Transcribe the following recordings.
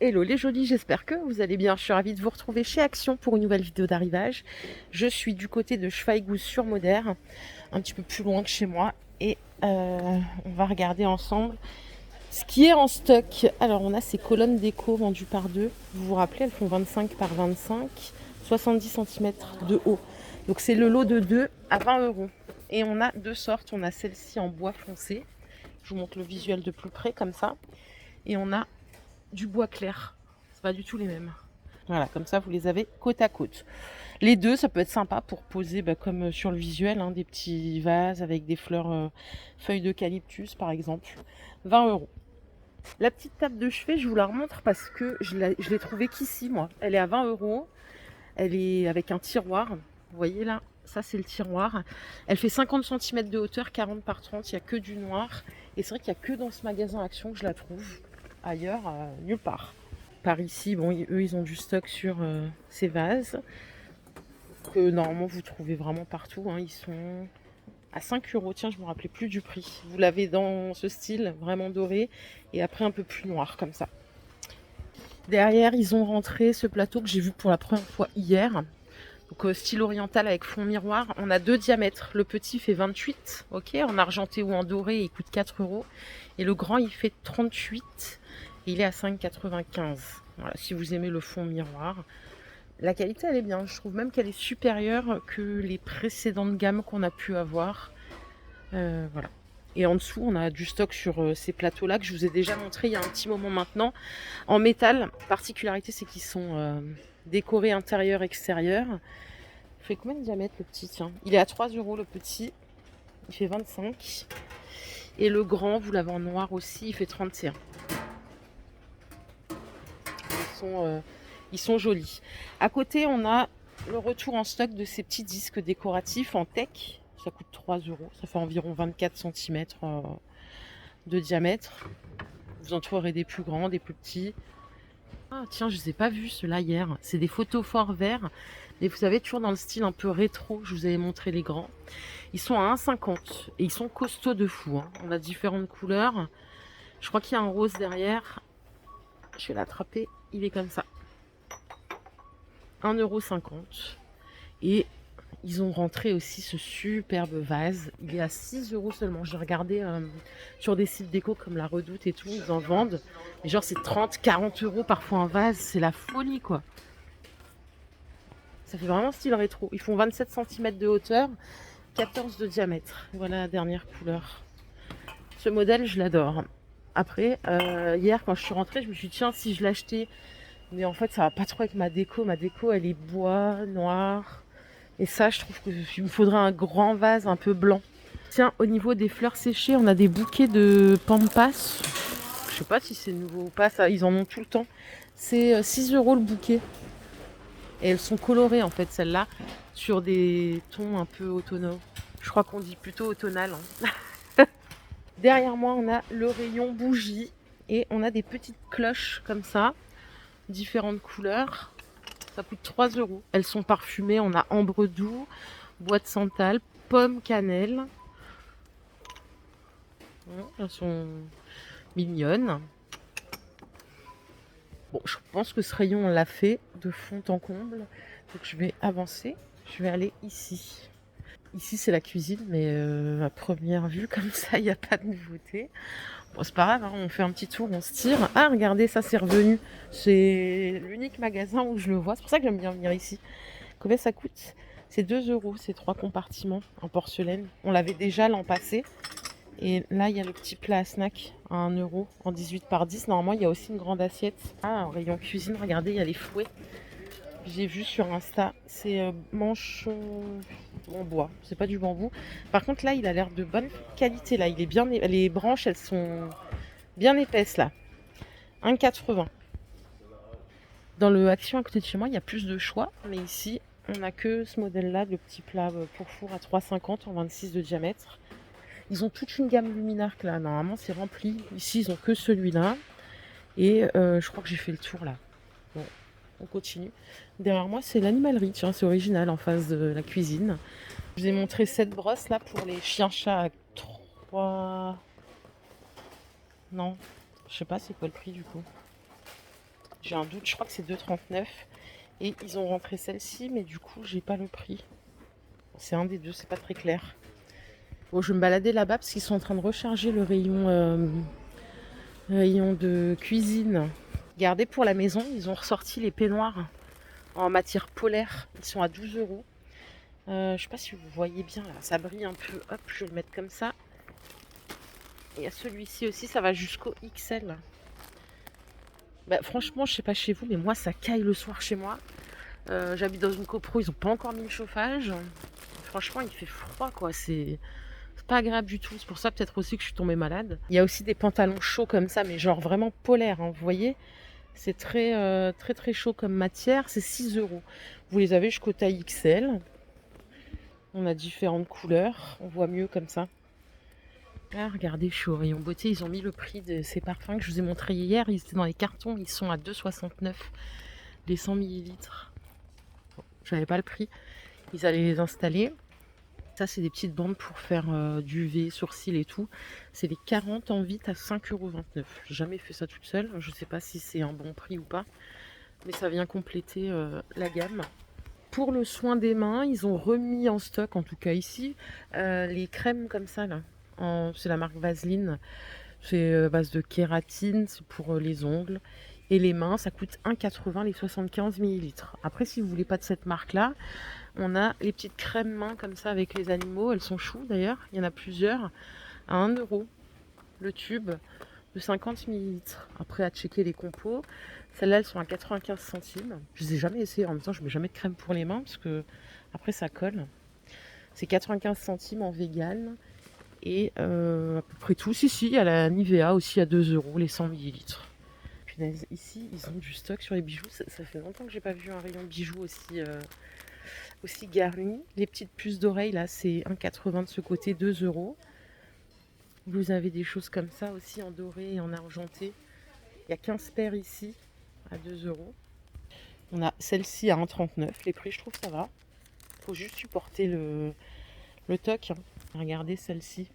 Hello les jolis, j'espère que vous allez bien. Je suis ravie de vous retrouver chez Action pour une nouvelle vidéo d'arrivage. Je suis du côté de Schweighouse-sur-Moder, un petit peu plus loin que chez moi. Et on va regarder ensemble ce qui est en stock. Alors on a ces colonnes déco vendues par deux. Vous vous rappelez, elles font 25 par 25, 70 cm de haut. Donc c'est le lot de deux à 20 €. Et on a deux sortes. On a celle-ci en bois foncé. Je vous montre le visuel de plus près comme ça. Et on a du bois clair. C'est pas du tout les mêmes. Voilà, comme ça vous les avez côte à côte. Les deux, ça peut être sympa pour poser, comme sur le visuel, des petits vases avec des fleurs, feuilles d'eucalyptus par exemple. 20 €. La petite table de chevet, je vous la remontre parce que je l'ai trouvée qu'ici, moi. Elle est à 20 €. Elle est avec un tiroir. Vous voyez là, ça c'est le tiroir. Elle fait 50 cm de hauteur, 40 par 30. Il n'y a que du noir. Et c'est vrai qu'il n'y a que dans ce magasin Action que je la trouve. Ailleurs, nulle part. Par ici, bon, eux, ils ont du stock sur ces vases que normalement vous trouvez vraiment partout. Ils sont à 5 €. Tiens, je ne me rappelais plus du prix. Vous l'avez dans ce style vraiment doré et après un peu plus noir comme ça. Derrière, ils ont rentré ce plateau que j'ai vu pour la première fois hier. Donc style oriental avec fond miroir. On a deux diamètres. Le petit fait 28, ok, en argenté ou en doré, il coûte 4 €. Et le grand, il fait 38. Et il est à 5,95 €. Voilà, si vous aimez le fond miroir. La qualité, elle est bien. Je trouve même qu'elle est supérieure que les précédentes gammes qu'on a pu avoir. Voilà. Et en dessous, on a du stock sur ces plateaux-là que je vous ai déjà montré il y a un petit moment maintenant. En métal, particularité, c'est qu'ils sont décorés intérieur-extérieur. Il fait combien de diamètre le petit? Tiens, il est à 3 € le petit. Il fait 25. Et le grand, vous l'avez en noir aussi, il fait 31. Ils sont jolis. À côté, on a le retour en stock de ces petits disques décoratifs en teck. Ça coûte 3 €. Ça fait environ 24 cm de diamètre. Vous en trouverez des plus grands, des plus petits. Ah tiens, je ne les ai pas vus ceux-là hier. C'est des photos forts verts. Mais vous savez, toujours dans le style un peu rétro. Je vous avais montré les grands. Ils sont à 1,50 et ils sont costauds de fou. On a différentes couleurs. Je crois qu'il y a un rose derrière. Je vais l'attraper. Il est comme ça. 1,50 €. Et ils ont rentré aussi ce superbe vase. Il est à 6 € seulement. J'ai regardé sur des sites déco comme La Redoute et tout. Ils en vendent. Mais genre c'est 30, 40 € parfois un vase. C'est la folie quoi. Ça fait vraiment style rétro. Ils font 27 cm de hauteur, 14 de diamètre. Voilà la dernière couleur. Ce modèle, je l'adore. Après, hier quand je suis rentrée, je me suis dit tiens, si je l'achetais. Mais en fait, ça va pas trop avec ma déco. Ma déco, elle est bois, noir. Et ça, je trouve qu'il me faudrait un grand vase un peu blanc. Tiens, au niveau des fleurs séchées, on a des bouquets de pampas. Je sais pas si c'est nouveau ou pas, ça, ils en ont tout le temps. C'est 6 € le bouquet. Et elles sont colorées en fait, celles-là, sur des tons un peu automnaux. Je crois qu'on dit plutôt automnal. Derrière moi, on a le rayon bougies. Et on a des petites cloches comme ça, différentes couleurs. Ça coûte 3 €. Elles sont parfumées. On a ambre doux, bois de santal, pomme cannelle. Elles sont mignonnes. Bon, je pense que ce rayon, on l'a fait de fond en comble. Donc je vais avancer. Je vais aller ici. Ici, c'est la cuisine, mais à première vue, comme ça, il n'y a pas de nouveauté. Bon, c'est pas grave, on fait un petit tour, on se tire. Ah, regardez, ça, c'est revenu. C'est l'unique magasin où je le vois. C'est pour ça que j'aime bien venir ici. Combien ça coûte? C'est 2 €, ces 3 compartiments en porcelaine. On l'avait déjà l'an passé. Et là, il y a le petit plat à snack à 1 € en 18 par 10. Normalement, il y a aussi une grande assiette. Ah, en rayon cuisine, regardez, il y a les fouets. J'ai vu sur Insta, c'est manche en bois, c'est pas du bambou. Par contre, là, il a l'air de bonne qualité. Là, il est bien, les branches, elles sont bien épaisses là. 1,80. Dans le Action à côté de chez moi, il y a plus de choix, mais ici, on n'a que ce modèle-là, le petit plat pour four à 3,50 en 26 de diamètre. Ils ont toute une gamme Luminarc là. Normalement, c'est rempli. Ici, ils ont que celui-là. Et je crois que j'ai fait le tour là. Bon, on continue. Derrière moi, c'est l'animalerie. Tiens, c'est original en face de la cuisine. Je vous ai montré cette brosse là pour les chiens-chats à 3. Non, je sais pas c'est quoi le prix du coup. J'ai un doute, je crois que c'est 2,39. Et ils ont rentré celle-ci, mais du coup, j'ai pas le prix. C'est un des deux, c'est pas très clair. Bon, je vais me balader là-bas parce qu'ils sont en train de recharger le rayon de cuisine. Regardez, pour la maison, ils ont ressorti les peignoirs en matière polaire. Ils sont à 12 €. Je sais pas si vous voyez bien là, ça brille un peu. Hop, je vais le mettre comme ça. Et à celui-ci aussi, ça va jusqu'au XL. Bah, franchement, je sais pas chez vous, mais moi, ça caille le soir chez moi. J'habite dans une copro, ils n'ont pas encore mis le chauffage. Franchement, il fait froid, quoi. C'est pas agréable du tout. C'est pour ça peut-être aussi que je suis tombée malade. Il y a aussi des pantalons chauds comme ça, mais genre vraiment polaires, hein, vous voyez. C'est très, très, très chaud comme matière. C'est 6 €. Vous les avez jusqu'au taille XL. On a différentes couleurs. On voit mieux comme ça. Ah, regardez, je suis au rayon beauté. Ils ont mis le prix de ces parfums que je vous ai montré hier. Ils étaient dans les cartons. Ils sont à 2,69 les 100 millilitres. Je n'avais pas le prix. Ils allaient les installer. Ça, c'est des petites bandes pour faire du V, sourcils et tout. C'est les 40 en vite à 5,29 €. J'ai jamais fait ça toute seule. Je ne sais pas si c'est un bon prix ou pas. Mais ça vient compléter la gamme. Pour le soin des mains, ils ont remis en stock, en tout cas ici, les crèmes comme ça, là. C'est la marque Vaseline. C'est base de kératine, c'est pour les ongles. Et les mains, ça coûte 1,80 les 75 millilitres. Après, si vous voulez pas de cette marque-là, on a les petites crèmes mains comme ça avec les animaux. Elles sont choues d'ailleurs. Il y en a plusieurs. À 1 € le tube de 50 millilitres. Après, à checker les compos. Celles-là, elles sont à 95 centimes. Je les ai jamais essayées. En même temps, je mets jamais de crème pour les mains parce que après, ça colle. C'est 95 centimes en vegan. Et à peu près tout. Si, il y a la Nivea aussi à 2 € les 100 millilitres. Punaise, ici, ils ont du stock sur les bijoux. Ça fait longtemps que j'ai pas vu un rayon bijoux aussi garni. Les petites puces d'oreilles, là, c'est 1,80 de ce côté, 2 €. Vous avez des choses comme ça aussi en doré et en argenté. Il y a 15 paires ici à 2 €. On a celle-ci à 1,39. Les prix, je trouve, ça va. Faut juste supporter le toc. Hein. Regardez celle-ci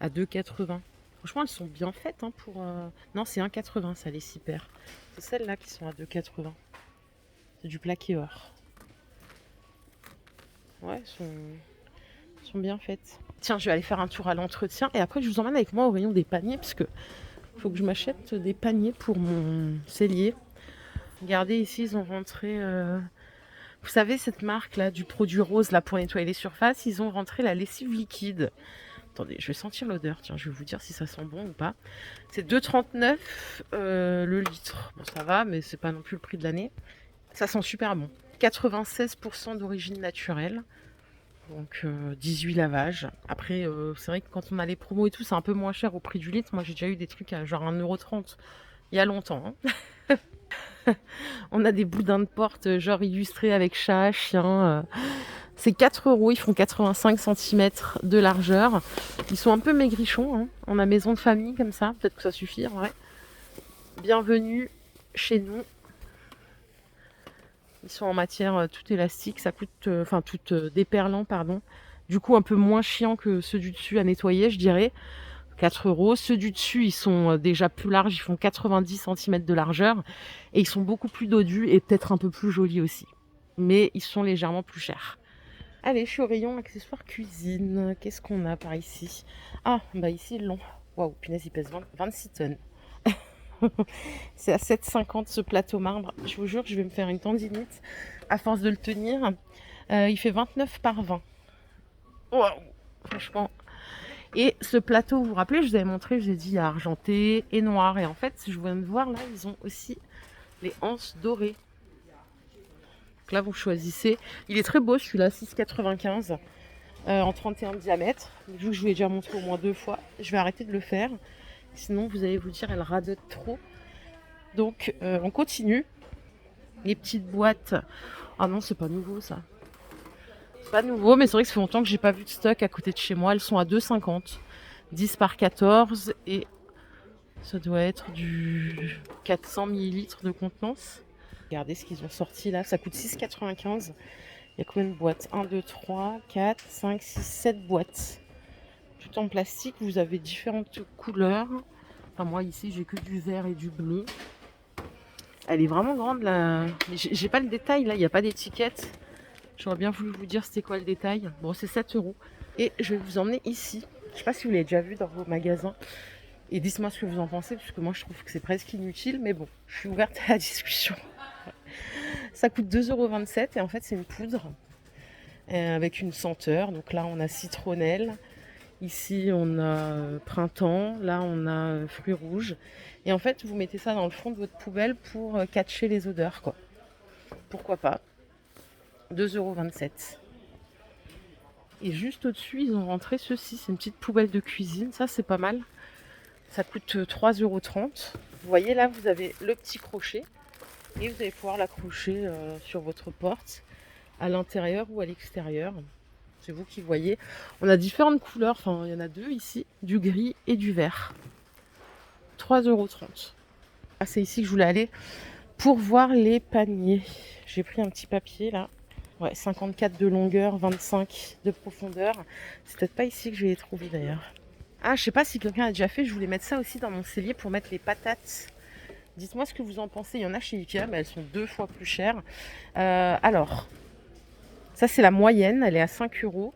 à 2,80. Franchement, elles sont bien faites. Hein, pour. Non, c'est 1,80, ça, les 6 paires. C'est celles-là qui sont à 2,80. C'est du plaqué or. Ouais, elles sont bien faites. Tiens, je vais aller faire un tour à l'entretien et après, je vous emmène avec moi au rayon des paniers parce que faut que je m'achète des paniers pour mon cellier. Regardez ici, ils ont rentré. Vous savez, cette marque-là, du produit rose là pour nettoyer les surfaces, ils ont rentré la lessive liquide. Attendez, je vais sentir l'odeur. Tiens, je vais vous dire si ça sent bon ou pas. C'est 2,39 le litre. Bon, ça va, mais c'est pas non plus le prix de l'année. Ça sent super bon. 96% d'origine naturelle. Donc 18 lavages. Après, c'est vrai que quand on a les promos et tout, c'est un peu moins cher au prix du litre. Moi, j'ai déjà eu des trucs à genre 1,30 € il y a longtemps. Hein. On a des boudins de porte genre illustrés avec chat, chien. C'est 4 €, ils font 85 cm de largeur. Ils sont un peu maigrichons. Hein. On a maison de famille comme ça. Peut-être que ça suffit en vrai. Bienvenue chez nous. Ils sont en matière tout élastique. Ça coûte, tout déperlant, pardon. Du coup, un peu moins chiant que ceux du dessus à nettoyer, je dirais. 4 €. Ceux du dessus, ils sont déjà plus larges. Ils font 90 cm de largeur. Et ils sont beaucoup plus dodus et peut-être un peu plus jolis aussi. Mais ils sont légèrement plus chers. Allez, je suis au rayon accessoires cuisine. Qu'est-ce qu'on a par ici? Ah, bah ici, ils l'ont. Waouh, punaise, il pèse 26 tonnes. C'est à 7,50 ce plateau marbre. Je vous jure, je vais me faire une tendinite à force de le tenir. Il fait 29 par 20. Waouh, franchement. Et ce plateau, vous vous rappelez, je vous avais montré, je vous ai dit, il y a argenté et noir. Et en fait, je viens de voir, là, ils ont aussi les anses dorées. Donc là, vous choisissez. Il est très beau, celui-là, 6,95 en 31 de diamètre. Vu que je vous l'ai déjà montré au moins 2 fois, je vais arrêter de le faire. Sinon, vous allez vous dire, elle radote trop. Donc, on continue. Les petites boîtes. Ah non, c'est pas nouveau, ça. C'est pas nouveau, mais c'est vrai que ça fait longtemps que j'ai pas vu de stock à côté de chez moi. Elles sont à 2,50. 10 par 14. Et ça doit être du 400 millilitres de contenance. Regardez ce qu'ils ont sorti là. Ça coûte 6,95. Il y a combien de boîtes? 1, 2, 3, 4, 5, 6, 7 boîtes. Tout en plastique. Vous avez différentes couleurs. Enfin, moi, ici, j'ai que du vert et du bleu. Elle est vraiment grande là. Mais j'ai pas le détail là, il n'y a pas d'étiquette. J'aurais bien voulu vous dire c'était quoi le détail. Bon, c'est 7 euros. Et je vais vous emmener ici. Je sais pas si vous l'avez déjà vu dans vos magasins. Et dites-moi ce que vous en pensez, parce que moi je trouve que c'est presque inutile. Mais bon, je suis ouverte à la discussion. Ça coûte 2,27 € et en fait c'est une poudre avec une senteur. Donc là on a citronnelle. Ici on a printemps. Là on a fruits rouges. Et en fait vous mettez ça dans le fond de votre poubelle pour catcher les odeurs, quoi. Pourquoi pas. 2,27 €. Et juste au-dessus, ils ont rentré ceci. C'est une petite poubelle de cuisine. Ça, c'est pas mal. Ça coûte 3,30 €. Vous voyez, là, vous avez le petit crochet. Et vous allez pouvoir l'accrocher sur votre porte, à l'intérieur ou à l'extérieur. C'est vous qui voyez. On a différentes couleurs. Enfin, il y en a deux ici. Du gris et du vert. 3,30 €. Ah, c'est ici que je voulais aller pour voir les paniers. J'ai pris un petit papier, là. Ouais, 54 de longueur, 25 de profondeur. C'est peut-être pas ici que je vais les trouver d'ailleurs. Ah, je sais pas si quelqu'un a déjà fait. Je voulais mettre ça aussi dans mon cellier pour mettre les patates. Dites-moi ce que vous en pensez. Il y en a chez Ikea, mais elles sont 2 fois plus chères. Alors, ça c'est la moyenne. Elle est à 5 €.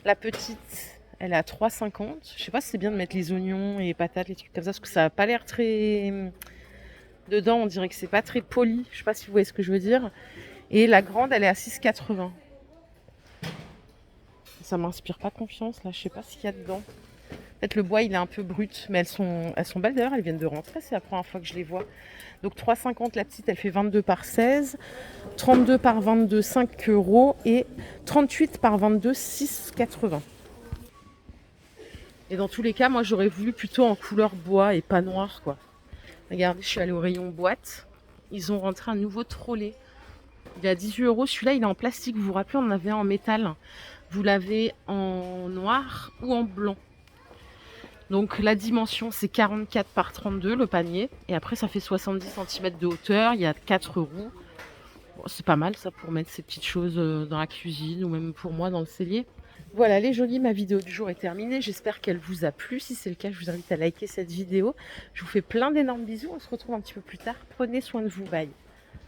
La petite, elle est à 3,50 €. Je sais pas si c'est bien de mettre les oignons et les patates, les trucs comme ça, parce que ça n'a pas l'air très... Dedans, on dirait que c'est pas très poli. Je sais pas si vous voyez ce que je veux dire. Et la grande, elle est à 6,80 €. Ça m'inspire pas confiance, là. Je sais pas ce qu'il y a dedans. Peut-être le bois, il est un peu brut. Mais elles sont belles d'ailleurs. Elles viennent de rentrer. C'est la première fois que je les vois. Donc 3,50 € la petite. Elle fait 22 par 16. 32 par 22, 5 €. Et 38 par 22, 6,80 €. Et dans tous les cas, moi, j'aurais voulu plutôt en couleur bois et pas noir, quoi. Regardez, je suis allée au rayon boîte. Ils ont rentré un nouveau trolley. Il est à 18 €. Celui-là, il est en plastique. Vous vous rappelez, on en avait un en métal. Vous l'avez en noir ou en blanc. Donc la dimension, c'est 44 par 32 le panier. Et après, ça fait 70 cm de hauteur. Il y a 4 roues. Bon, c'est pas mal ça pour mettre ces petites choses dans la cuisine ou même pour moi dans le cellier. Voilà les jolis, ma vidéo du jour est terminée. J'espère qu'elle vous a plu. Si c'est le cas, je vous invite à liker cette vidéo. Je vous fais plein d'énormes bisous. On se retrouve un petit peu plus tard. Prenez soin de vous. Bye.